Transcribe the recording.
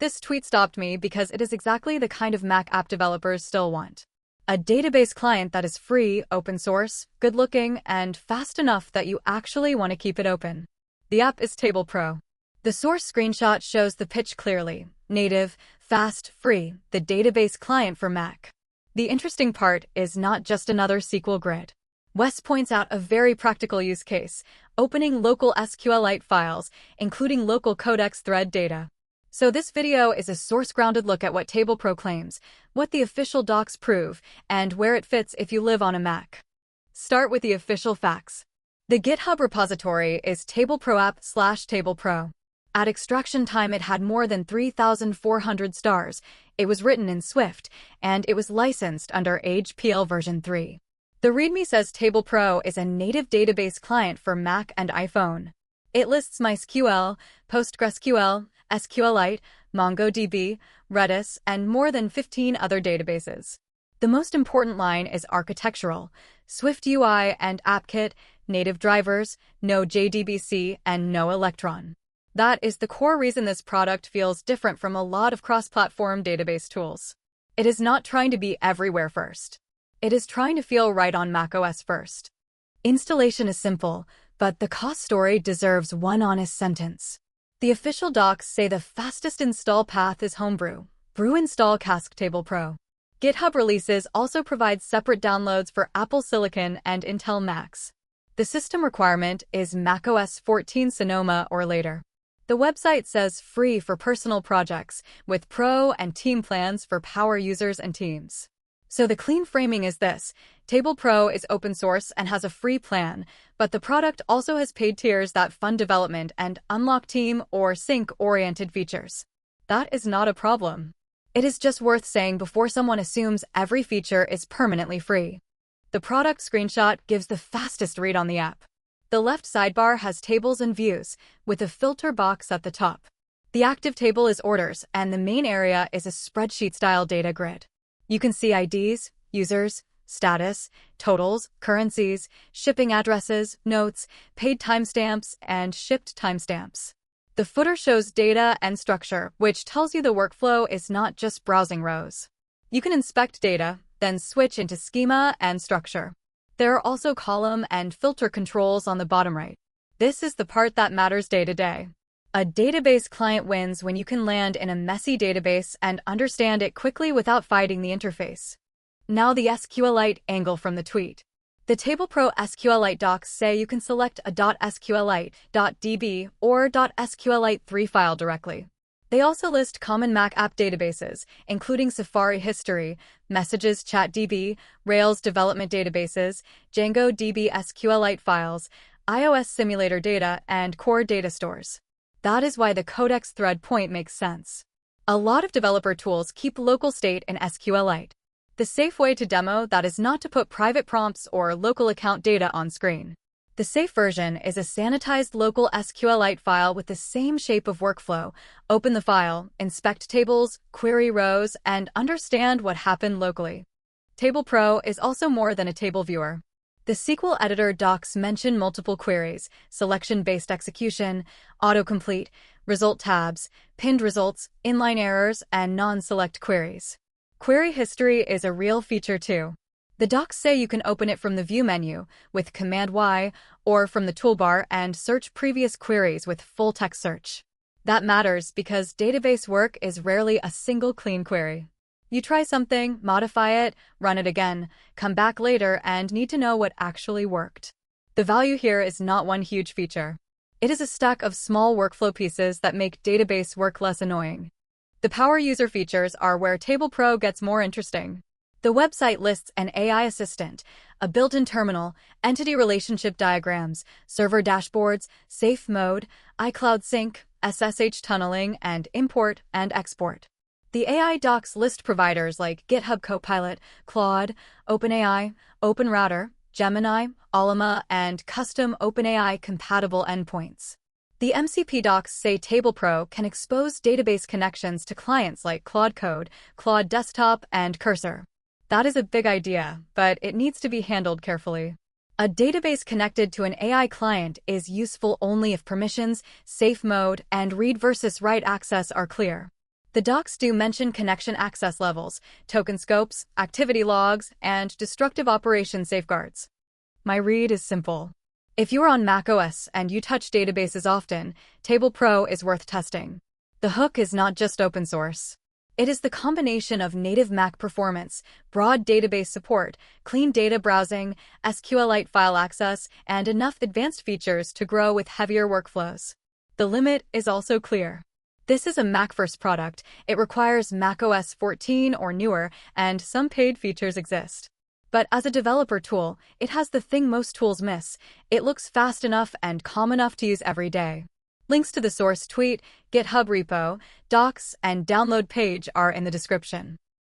This tweet stopped me because it is exactly the kind of Mac app developers still want. A database client that is free, open source, good-looking, and fast enough that you actually want to keep it open. The app is TablePro. The source screenshot shows the pitch clearly. Native, fast, free, the database client for Mac. The interesting part is not just another SQL grid. Wes points out a very practical use case, opening local SQLite files, including local Codex thread data. So this video is a source-grounded look at what TablePro claims, what the official docs prove, and where it fits if you live on a Mac. Start with the official facts. The GitHub repository is TablePro app/TablePro. At extraction time, it had more than 3,400 stars. It was written in Swift, and it was licensed under HPL version 3. The README says TablePro is a native database client for Mac and iPhone. It lists MySQL, PostgreSQL, SQLite, MongoDB, Redis, and more than 15 other databases. The most important line is architectural: Swift UI and AppKit, native drivers, no JDBC, and no Electron. That is the core reason this product feels different from a lot of cross-platform database tools. It is not trying to be everywhere first. It is trying to feel right on macOS first. Installation is simple, but the cost story deserves one honest sentence. The official docs say the fastest install path is Homebrew. Brew install cask TablePro. GitHub releases also provide separate downloads for Apple Silicon and Intel Macs. The system requirement is macOS 14 Sonoma or later. The website says free for personal projects, with pro and team plans for power users and teams. So the clean framing is this: TablePro is open source and has a free plan, but the product also has paid tiers that fund development and unlock team or sync-oriented features. That is not a problem. It is just worth saying before someone assumes every feature is permanently free. The product screenshot gives the fastest read on the app. The left sidebar has tables and views, with a filter box at the top. The active table is orders, and the main area is a spreadsheet-style data grid. You can see IDs, users, status, totals, currencies, shipping addresses, notes, paid timestamps, and shipped timestamps. The footer shows data and structure, which tells you the workflow is not just browsing rows. You can inspect data, then switch into schema and structure. There are also column and filter controls on the bottom right. This is the part that matters day to day. A database client wins when you can land in a messy database and understand it quickly without fighting the interface. Now the SQLite angle from the tweet. The TablePro SQLite docs say you can select a .SQLite, .db, or .SQLite3 file directly. They also list common Mac app databases, including Safari History, Messages ChatDB, Rails development databases, Django DB SQLite files, iOS simulator data, and core data stores. That is why the Codex thread point makes sense. A lot of developer tools keep local state in SQLite. The safe way to demo that is not to put private prompts or local account data on screen. The safe version is a sanitized local SQLite file with the same shape of workflow. Open the file, inspect tables, query rows, and understand what happened locally. TablePro is also more than a table viewer. The SQL editor docs mention multiple queries: selection-based execution, autocomplete, result tabs, pinned results, inline errors, and non-select queries. Query history is a real feature too. The docs say you can open it from the View menu with Command-Y or from the toolbar and search previous queries with full-text search. That matters because database work is rarely a single clean query. You try something, modify it, run it again, come back later, and need to know what actually worked. The value here is not one huge feature. It is a stack of small workflow pieces that make database work less annoying. The power user features are where TablePro gets more interesting. The website lists an AI assistant, a built-in terminal, entity relationship diagrams, server dashboards, safe mode, iCloud sync, SSH tunneling, and import and export. The AI docs list providers like GitHub Copilot, Claude, OpenAI, OpenRouter, Gemini, Allama, and custom OpenAI compatible endpoints. The MCP docs say TablePro can expose database connections to clients like Claude Code, Claude Desktop, and Cursor. That is a big idea, but it needs to be handled carefully. A database connected to an AI client is useful only if permissions, safe mode, and read versus write access are clear. The docs do mention connection access levels, token scopes, activity logs, and destructive operation safeguards. My read is simple. If you're on macOS and you touch databases often, TablePro is worth testing. The hook is not just open source. It is the combination of native Mac performance, broad database support, clean data browsing, SQLite file access, and enough advanced features to grow with heavier workflows. The limit is also clear. This is a Mac-first product. It requires macOS 14 or newer, and some paid features exist. But as a developer tool, it has the thing most tools miss. It looks fast enough and calm enough to use every day. Links to the source tweet, GitHub repo, docs, and download page are in the description.